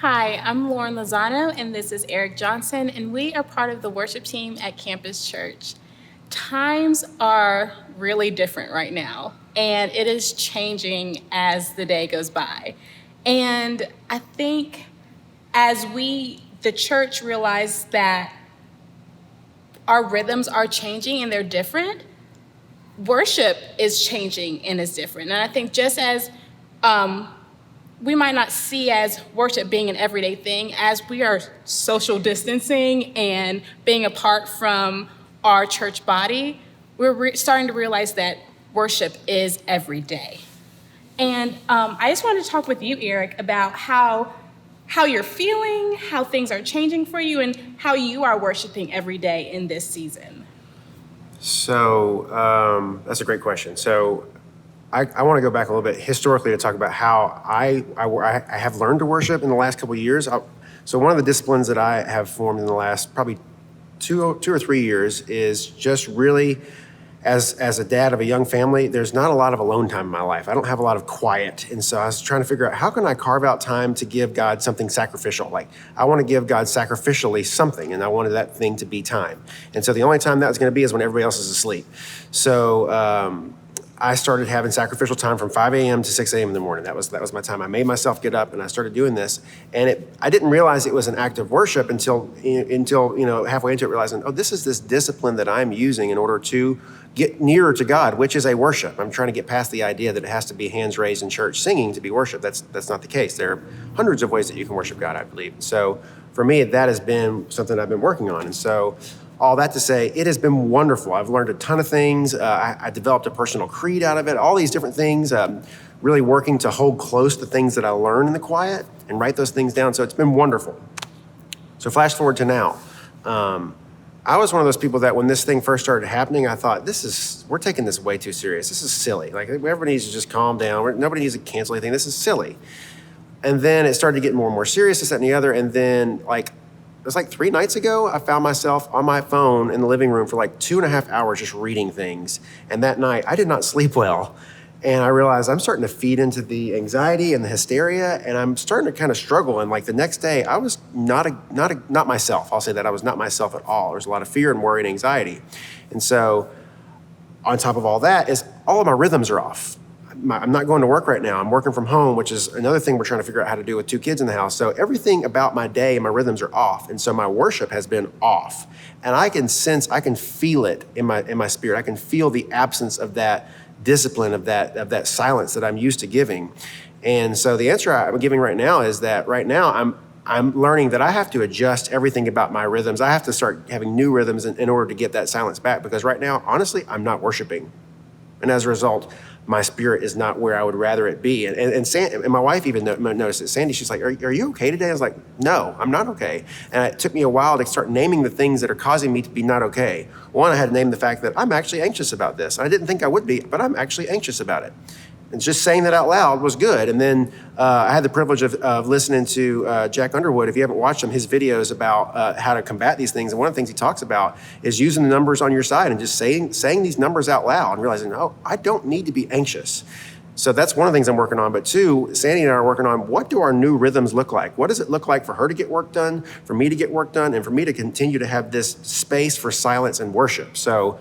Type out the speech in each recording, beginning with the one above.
Hi, I'm Lauren Lozano, and this is Eric Johnson, and we are part of the worship team at Campus Church. Times are really different right now, and it is changing as the day goes by. And I think as the church, realize that our rhythms are changing and they're different, worship is changing and is different. And I think just as we might not see as worship being an everyday thing, as we are social distancing and being apart from our church body, we're starting to realize that worship is every day. And I just wanted to talk with you, Eric, about how you're feeling, how things are changing for you, and how you are worshiping every day in this season. So that's a great question. So I want to go back a little bit historically to talk about how I have learned to worship in the last couple of years. So one of the disciplines that I have formed in the last probably two or 3 years is just really, as a dad of a young family, there's not a lot of alone time in my life. I don't have a lot of quiet. And so I was trying to figure out, how can I carve out time to give God something sacrificial? Like, I want to give God sacrificially something, and I wanted that thing to be time. And so the only time that was going to be is when everybody else is asleep. So I started having sacrificial time from 5 a.m. to 6 a.m. in the morning. That was my time. I made myself get up and I started doing this. And I didn't realize it was an act of worship until halfway into it, realizing, this is this discipline that I'm using in order to get nearer to God, which is a worship. I'm trying to get past the idea that it has to be hands raised in church singing to be worship. That's not the case. There are hundreds of ways that you can worship God, I believe. So for me, that has been something I've been working on. And so all that to say, it has been wonderful. I've learned a ton of things. I developed a personal creed out of it, all these different things, really working to hold close the things that I learn in the quiet and write those things down. So it's been wonderful. So flash forward to now. I was one of those people that when this thing first started happening, I thought, we're taking this way too serious. This is silly. Like, everybody needs to just calm down. Nobody needs to cancel anything. This is silly. And then it started to get more and more serious, this, that, and the other. And then it was like 3 nights ago, I found myself on my phone in the living room for like 2.5 hours just reading things. And that night, I did not sleep well. And I realized I'm starting to feed into the anxiety and the hysteria, and I'm starting to kind of struggle. And like the next day, I was not myself. I'll say that I was not myself at all. There was a lot of fear and worry and anxiety. And so on top of all that is all of my rhythms are off. I'm not going to work right now. I'm working from home, which is another thing we're trying to figure out how to do with 2 kids in the house. So everything about my day and my rhythms are off. And so my worship has been off. And I can feel it in my spirit. I can feel the absence of that discipline, of that silence that I'm used to giving. And so the answer I'm giving right now is that right now I'm learning that I have to adjust everything about my rhythms. I have to start having new rhythms in order to get that silence back, because right now, honestly, I'm not worshiping. And as a result, my spirit is not where I would rather it be. And my wife even noticed it. Sandy, she's like, are you okay today? I was like, no, I'm not okay. And it took me a while to start naming the things that are causing me to be not okay. One, I had to name the fact that I'm actually anxious about this. I didn't think I would be, but I'm actually anxious about it. And just saying that out loud was good. And then I had the privilege of listening to Jack Underwood. If you haven't watched him, his videos about how to combat these things. And one of the things he talks about is using the numbers on your side and just saying these numbers out loud and realizing, I don't need to be anxious. So that's one of the things I'm working on. But 2, Sandy and I are working on, what do our new rhythms look like? What does it look like for her to get work done, for me to get work done, and for me to continue to have this space for silence and worship? So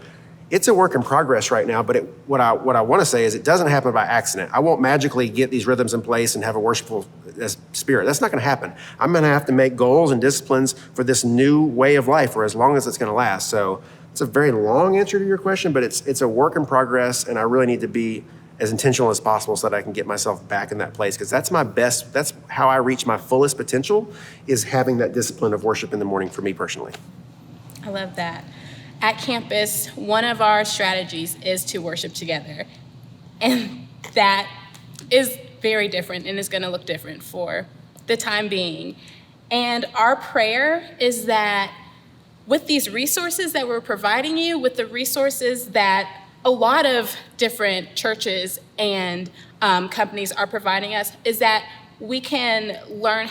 it's a work in progress right now, but what I want to say is it doesn't happen by accident. I won't magically get these rhythms in place and have a worshipful spirit. That's not going to happen. I'm going to have to make goals and disciplines for this new way of life for as long as it's going to last. So it's a very long answer to your question, but it's a work in progress, and I really need to be as intentional as possible so that I can get myself back in that place, because that's how I reach my fullest potential, is having that discipline of worship in the morning for me personally. I love that. At campus, one of our strategies is to worship together. And that is very different and is going to look different for the time being. And our prayer is that with these resources that we're providing you, with the resources that a lot of different churches and companies are providing us, is that we can learn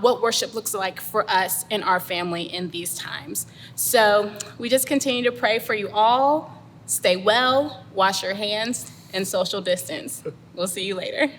what worship looks like for us and our family in these times. So we just continue to pray for you all. Stay well, wash your hands, and social distance. We'll see you later.